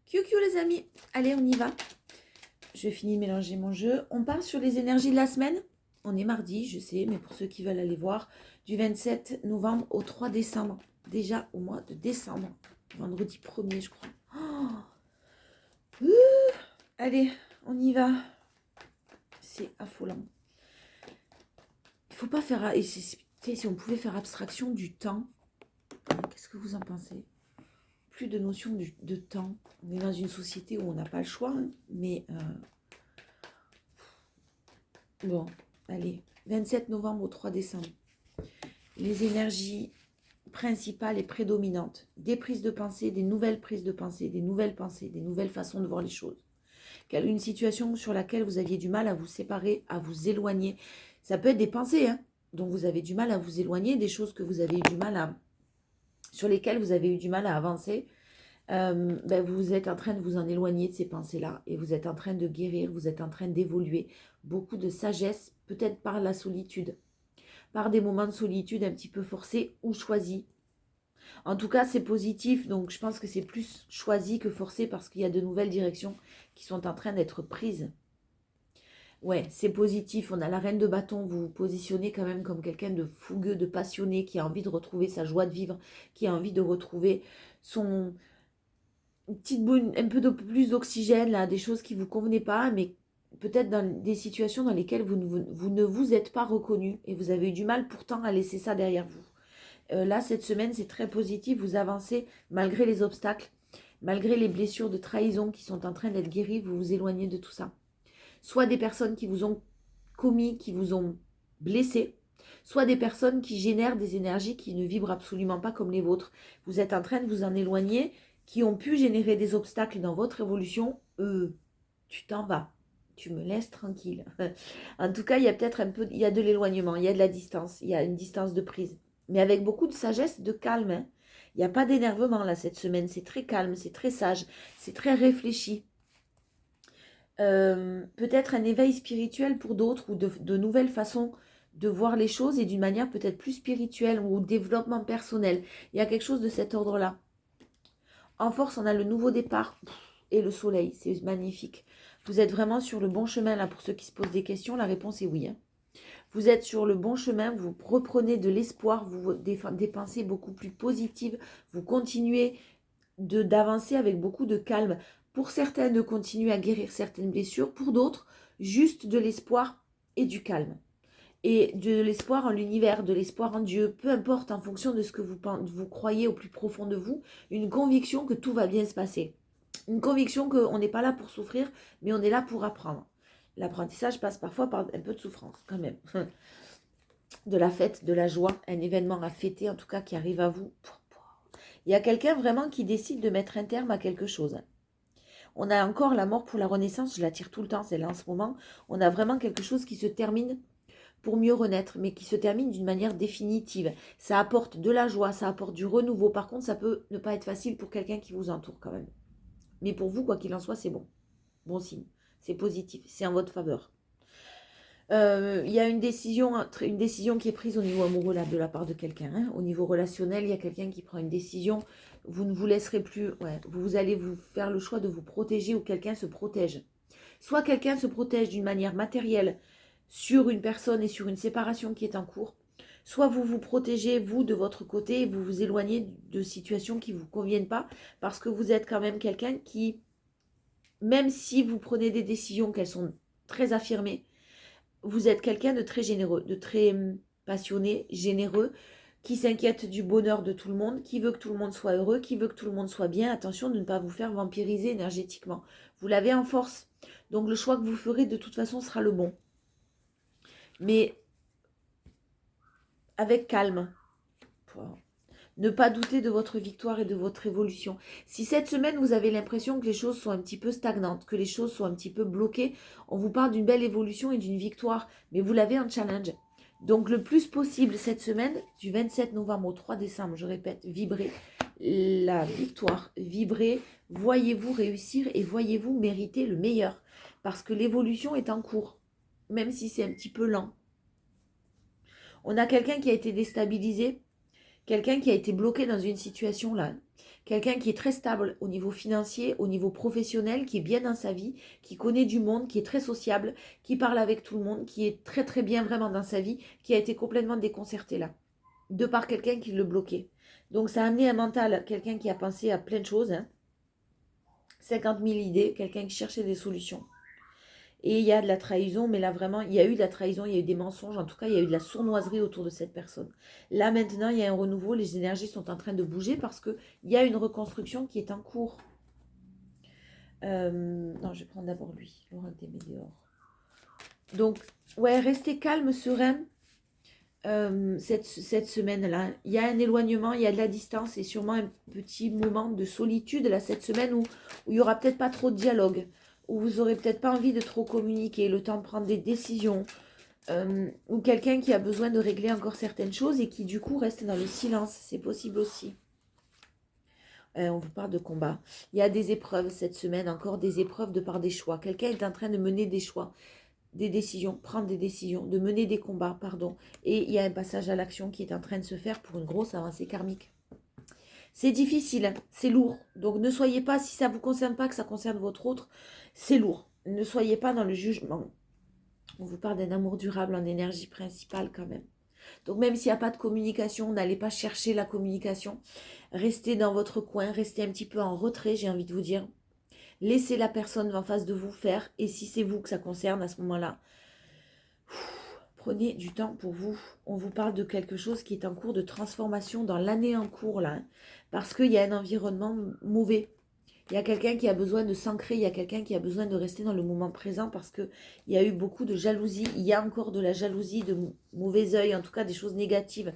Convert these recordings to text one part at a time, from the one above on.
QQ les amis, allez on y va. Je finis de mélanger mon jeu. On part sur les énergies de la semaine. On est mardi, je sais, mais pour ceux qui veulent aller voir, du 27 novembre au 3 décembre. Déjà au mois de décembre. Vendredi 1er, je crois. Allez, on y va. C'est affolant. Il faut pas faire... Et si on pouvait faire abstraction du temps, qu'est-ce que vous en pensez? Plus de notion de temps. On est dans une société où on n'a pas le choix, hein, mais... Bon, allez, 27 novembre au 3 décembre. Les énergies principales et prédominantes. Des prises de pensée, des nouvelles prises de pensée, des nouvelles pensées, des nouvelles façons de voir les choses. Une situation sur laquelle vous aviez du mal à vous séparer, à vous éloigner. Ça peut être des pensées, hein, dont vous avez du mal à vous éloigner, des choses que vous avez eu du mal à... sur lesquelles vous avez eu du mal à avancer. Vous êtes en train de vous en éloigner de ces pensées-là et vous êtes en train de guérir, vous êtes en train d'évoluer. Beaucoup de sagesse, peut-être par la solitude, par des moments de solitude un petit peu forcés ou choisis. En tout cas, c'est positif, donc je pense que c'est plus choisi que forcé parce qu'il y a de nouvelles directions qui sont en train d'être prises. Ouais, c'est positif, on a la reine de bâton, vous vous positionnez quand même comme quelqu'un de fougueux, de passionné, qui a envie de retrouver sa joie de vivre, qui a envie de retrouver son... une petite boule, un peu plus d'oxygène, là, des choses qui ne vous convenaient pas, mais peut-être dans des situations dans lesquelles vous ne vous êtes pas reconnu et vous avez eu du mal pourtant à laisser ça derrière vous. Là, cette semaine, c'est très positif, vous avancez malgré les obstacles, malgré les blessures de trahison qui sont en train d'être guéries, vous vous éloignez de tout ça. Soit des personnes qui vous ont commis, qui vous ont blessé, soit des personnes qui génèrent des énergies qui ne vibrent absolument pas comme les vôtres. Vous êtes en train de vous en éloigner, qui ont pu générer des obstacles dans votre évolution. Tu t'en vas, tu me laisses tranquille. En tout cas, il y a peut-être un peu, il y a de l'éloignement, il y a de la distance, il y a une distance de prise. Mais avec beaucoup de sagesse, de calme. Hein. Il n'y a pas d'énervement là cette semaine, c'est très calme, c'est très sage, c'est très réfléchi. Peut-être un éveil spirituel pour d'autres ou de nouvelles façons de voir les choses et d'une manière peut-être plus spirituelle ou développement personnel. Il y a quelque chose de cet ordre-là. En force, on a le nouveau départ et le soleil. C'est magnifique. Vous êtes vraiment sur le bon chemin là pour ceux qui se posent des questions. La réponse est oui. Hein. Vous êtes sur le bon chemin. Vous reprenez de l'espoir. Vous des pensées beaucoup plus positives. Vous continuez d'avancer avec beaucoup de calme. Pour certains, de continuer à guérir certaines blessures. Pour d'autres, juste de l'espoir et du calme. Et de l'espoir en l'univers, de l'espoir en Dieu, peu importe, en fonction de ce que vous croyez au plus profond de vous, une conviction que tout va bien se passer. Une conviction qu'on n'est pas là pour souffrir, mais on est là pour apprendre. L'apprentissage passe parfois par un peu de souffrance, quand même. De la fête, de la joie, un événement à fêter, en tout cas, qui arrive à vous. Il y a quelqu'un vraiment qui décide de mettre un terme à quelque chose. On a encore la mort pour la renaissance, je la tire tout le temps, c'est là en ce moment. On a vraiment quelque chose qui se termine pour mieux renaître, mais qui se termine d'une manière définitive. Ça apporte de la joie, ça apporte du renouveau. Par contre, ça peut ne pas être facile pour quelqu'un qui vous entoure quand même. Mais pour vous, quoi qu'il en soit, c'est bon. Bon signe. C'est positif. C'est en votre faveur. Il y a une décision qui est prise au niveau amoureux là, de la part de quelqu'un. Hein. Au niveau relationnel, il y a quelqu'un qui prend une décision. Vous ne vous laisserez plus... Ouais, vous allez vous faire le choix de vous protéger ou quelqu'un se protège. Soit quelqu'un se protège d'une manière matérielle sur une personne et sur une séparation qui est en cours. Soit vous vous protégez, vous, de votre côté, et vous vous éloignez de situations qui ne vous conviennent pas parce que vous êtes quand même quelqu'un qui, même si vous prenez des décisions qu'elles sont très affirmées, vous êtes quelqu'un de très généreux, de très passionné, généreux, qui s'inquiète du bonheur de tout le monde, qui veut que tout le monde soit heureux, qui veut que tout le monde soit bien. Attention de ne pas vous faire vampiriser énergétiquement. Vous l'avez en force. Donc le choix que vous ferez de toute façon sera le bon. Mais avec calme. Ne pas douter de votre victoire et de votre évolution. Si cette semaine, vous avez l'impression que les choses sont un petit peu stagnantes, que les choses sont un petit peu bloquées, on vous parle d'une belle évolution et d'une victoire, mais vous l'avez en challenge. Donc, le plus possible cette semaine, du 27 novembre au 3 décembre, je répète, vibrez la victoire, vibrez, voyez-vous réussir et voyez-vous mériter le meilleur. Parce que l'évolution est en cours, même si c'est un petit peu lent. On a quelqu'un qui a été déstabilisé, quelqu'un qui a été bloqué dans une situation là, Quelqu'un qui est très stable au niveau financier, au niveau professionnel, qui est bien dans sa vie, qui connaît du monde, qui est très sociable, qui parle avec tout le monde, qui est très très bien vraiment dans sa vie, qui a été complètement déconcerté là, de par quelqu'un qui le bloquait. Donc ça a amené un mental, quelqu'un qui a pensé à plein de choses, hein, 50 000 idées, quelqu'un qui cherchait des solutions. Et il y a de la trahison, mais là vraiment, il y a eu de la trahison, il y a eu des mensonges, en tout cas, il y a eu de la sournoiserie autour de cette personne. Là maintenant, il y a un renouveau, les énergies sont en train de bouger parce qu'il y a une reconstruction qui est en cours. Non, je vais prendre d'abord lui, Laurent des Météores. Donc, ouais, restez calme, serein cette semaine-là. Il y a un éloignement, il y a de la distance et sûrement un petit moment de solitude là, cette semaine où il n'y aura peut-être pas trop de dialogue, où vous n'aurez peut-être pas envie de trop communiquer, le temps de prendre des décisions, ou quelqu'un qui a besoin de régler encore certaines choses et qui du coup reste dans le silence. C'est possible aussi. On vous parle de combat. Il y a des épreuves cette semaine, encore des épreuves de par des choix. Quelqu'un est en train de mener des choix, des décisions, prendre des décisions, de mener des combats, pardon. Et il y a un passage à l'action qui est en train de se faire pour une grosse avancée karmique. C'est difficile, c'est lourd. Donc ne soyez pas, si ça ne vous concerne pas, que ça concerne votre autre, c'est lourd. Ne soyez pas dans le jugement. On vous parle d'un amour durable en énergie principale quand même. Donc même s'il n'y a pas de communication, n'allez pas chercher la communication. Restez dans votre coin, restez un petit peu en retrait, j'ai envie de vous dire. Laissez la personne en face de vous faire. Et si c'est vous que ça concerne à ce moment-là, prenez du temps pour vous. On vous parle de quelque chose qui est en cours de transformation dans l'année en cours là. Parce qu'il y a un environnement mauvais. Il y a quelqu'un qui a besoin de s'ancrer, il y a quelqu'un qui a besoin de rester dans le moment présent parce qu'il y a eu beaucoup de jalousie. Il y a encore de la jalousie, de mauvais œil, en tout cas des choses négatives.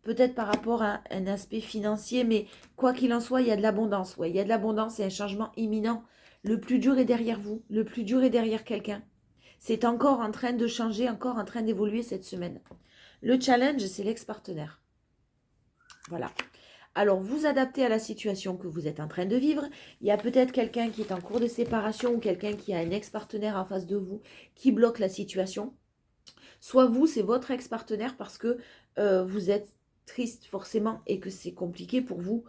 Peut-être par rapport à un aspect financier, mais quoi qu'il en soit, il y a de l'abondance. Ouais, il y a de l'abondance et un changement imminent. Le plus dur est derrière vous, le plus dur est derrière quelqu'un. C'est encore en train de changer, encore en train d'évoluer cette semaine. Le challenge, c'est l'ex-partenaire. Voilà. Alors, vous adaptez à la situation que vous êtes en train de vivre. Il y a peut-être quelqu'un qui est en cours de séparation ou quelqu'un qui a un ex-partenaire en face de vous qui bloque la situation. Soit vous, c'est votre ex-partenaire parce que vous êtes triste forcément et que c'est compliqué pour vous.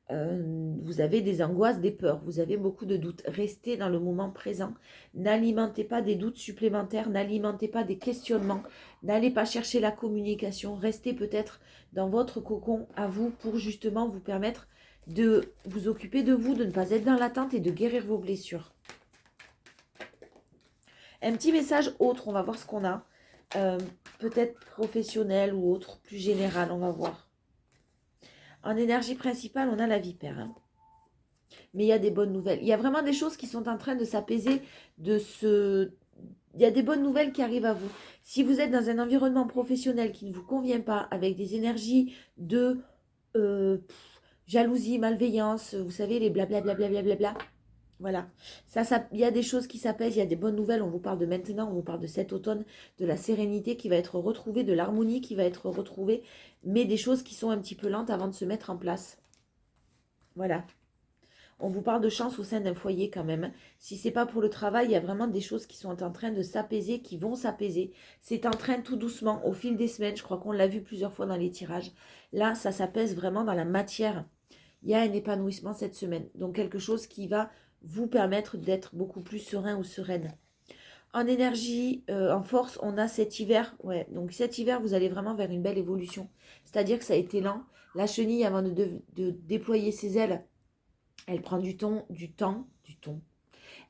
Vous avez des angoisses, des peurs, vous avez beaucoup de doutes. Restez dans le moment présent. N'alimentez pas des doutes supplémentaires, n'alimentez pas des questionnements, n'allez pas chercher la communication. Restez peut-être dans votre cocon à vous pour justement vous permettre de vous occuper de vous, de ne pas être dans l'attente et de guérir vos blessures. Un petit message autre, on va voir ce qu'on a. Peut-être professionnel ou autre, plus général, on va voir. En énergie principale, on a la vipère. Hein. Mais il y a des bonnes nouvelles. Il y a vraiment des choses qui sont en train de s'apaiser, il y a des bonnes nouvelles qui arrivent à vous. Si vous êtes dans un environnement professionnel qui ne vous convient pas, avec des énergies de jalousie, malveillance, vous savez, les blablabla, voilà, il y a des choses qui s'apaisent, il y a des bonnes nouvelles, on vous parle de maintenant, on vous parle de cet automne, de la sérénité qui va être retrouvée, de l'harmonie qui va être retrouvée, mais des choses qui sont un petit peu lentes avant de se mettre en place. Voilà. On vous parle de chance au sein d'un foyer quand même. Si c'est pas pour le travail, il y a vraiment des choses qui sont en train de s'apaiser, qui vont s'apaiser. C'est en train tout doucement, au fil des semaines, je crois qu'on l'a vu plusieurs fois dans les tirages. Là, ça s'apaise vraiment dans la matière. Il y a un épanouissement cette semaine. Donc quelque chose qui va vous permettre d'être beaucoup plus serein ou sereine. En énergie, en force, on a cet hiver. Ouais, donc cet hiver, vous allez vraiment vers une belle évolution. C'est-à-dire que ça a été lent. La chenille, avant de déployer ses ailes, elle prend du temps.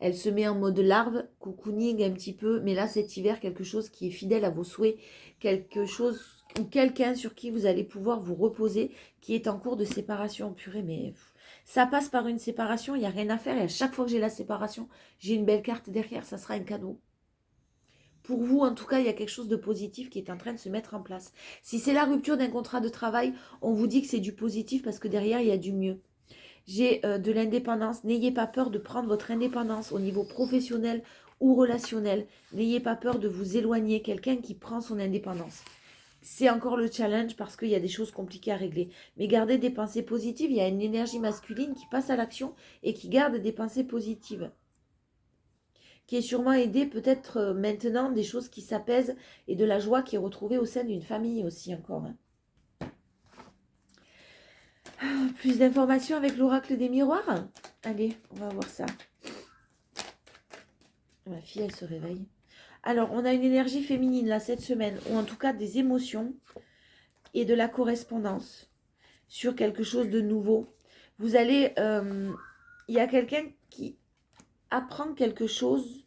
Elle se met en mode larve, cocooning un petit peu. Mais là, cet hiver, quelque chose qui est fidèle à vos souhaits. Quelque chose ou quelqu'un sur qui vous allez pouvoir vous reposer, qui est en cours de séparation. Purée, mais ça passe par une séparation, il n'y a rien à faire. Et à chaque fois que j'ai la séparation, j'ai une belle carte derrière, ça sera un cadeau. Pour vous, en tout cas, il y a quelque chose de positif qui est en train de se mettre en place. Si c'est la rupture d'un contrat de travail, on vous dit que c'est du positif parce que derrière, il y a du mieux. J'ai de l'indépendance. N'ayez pas peur de prendre votre indépendance au niveau professionnel ou relationnel. N'ayez pas peur de vous éloigner. Quelqu'un qui prend son indépendance. C'est encore le challenge parce qu'il y a des choses compliquées à régler. Mais gardez des pensées positives. Il y a une énergie masculine qui passe à l'action et qui garde des pensées positives. Qui est sûrement aidé peut-être maintenant des choses qui s'apaisent et de la joie qui est retrouvée au sein d'une famille aussi encore. Hein. Plus d'informations avec l'oracle des miroirs. Allez, on va voir ça. Ma fille, elle se réveille. Alors, on a une énergie féminine là cette semaine, ou en tout cas des émotions et de la correspondance sur quelque chose de nouveau. Vous allez... il y a quelqu'un qui apprend quelque chose.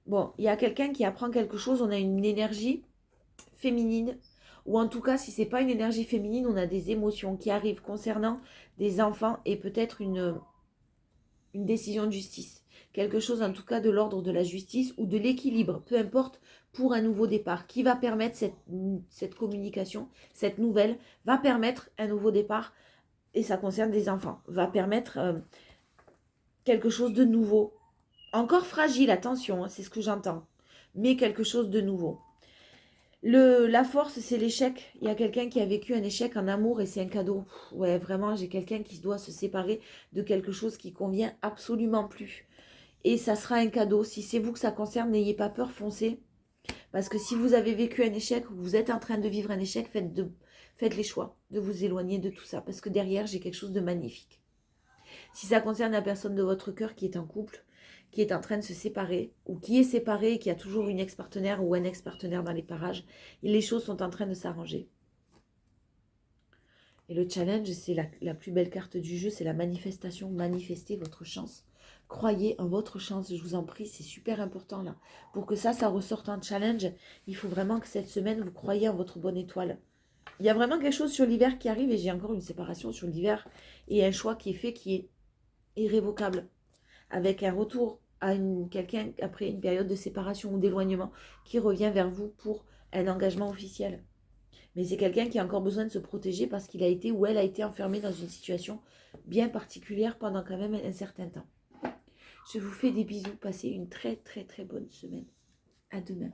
Bon, il y a quelqu'un qui apprend quelque chose, on a une énergie féminine, ou en tout cas, si c'est pas une énergie féminine, on a des émotions qui arrivent concernant des enfants et peut-être une décision de justice. Quelque chose en tout cas de l'ordre de la justice ou de l'équilibre, peu importe, pour un nouveau départ, qui va permettre cette communication, cette nouvelle, va permettre un nouveau départ, et ça concerne des enfants, va permettre quelque chose de nouveau. Encore fragile, attention, hein, c'est ce que j'entends, mais quelque chose de nouveau. La force, c'est l'échec. Il y a quelqu'un qui a vécu un échec en amour et c'est un cadeau. Ouais, vraiment, j'ai quelqu'un qui doit se séparer de quelque chose qui convient absolument plus. Et ça sera un cadeau. Si c'est vous que ça concerne, n'ayez pas peur, foncez. Parce que si vous avez vécu un échec ou vous êtes en train de vivre un échec, faites les choix de vous éloigner de tout ça. Parce que derrière, j'ai quelque chose de magnifique. Si ça concerne la personne de votre cœur qui est en couple, qui est en train de se séparer, ou qui est séparé et qui a toujours une ex-partenaire ou un ex-partenaire dans les parages, les choses sont en train de s'arranger. Et le challenge, c'est la plus belle carte du jeu, c'est la manifestation. Manifestez votre chance. Croyez en votre chance, je vous en prie, c'est super important là. Pour que ça ressorte en challenge, il faut vraiment que cette semaine, vous croyez en votre bonne étoile. Il y a vraiment quelque chose sur l'hiver qui arrive et j'ai encore une séparation sur l'hiver et un choix qui est fait qui est irrévocable, avec un retour à quelqu'un après une période de séparation ou d'éloignement qui revient vers vous pour un engagement officiel. Mais c'est quelqu'un qui a encore besoin de se protéger parce qu'il a été ou elle a été enfermée dans une situation bien particulière pendant quand même un certain temps. Je vous fais des bisous, passez une très très très bonne semaine. À demain.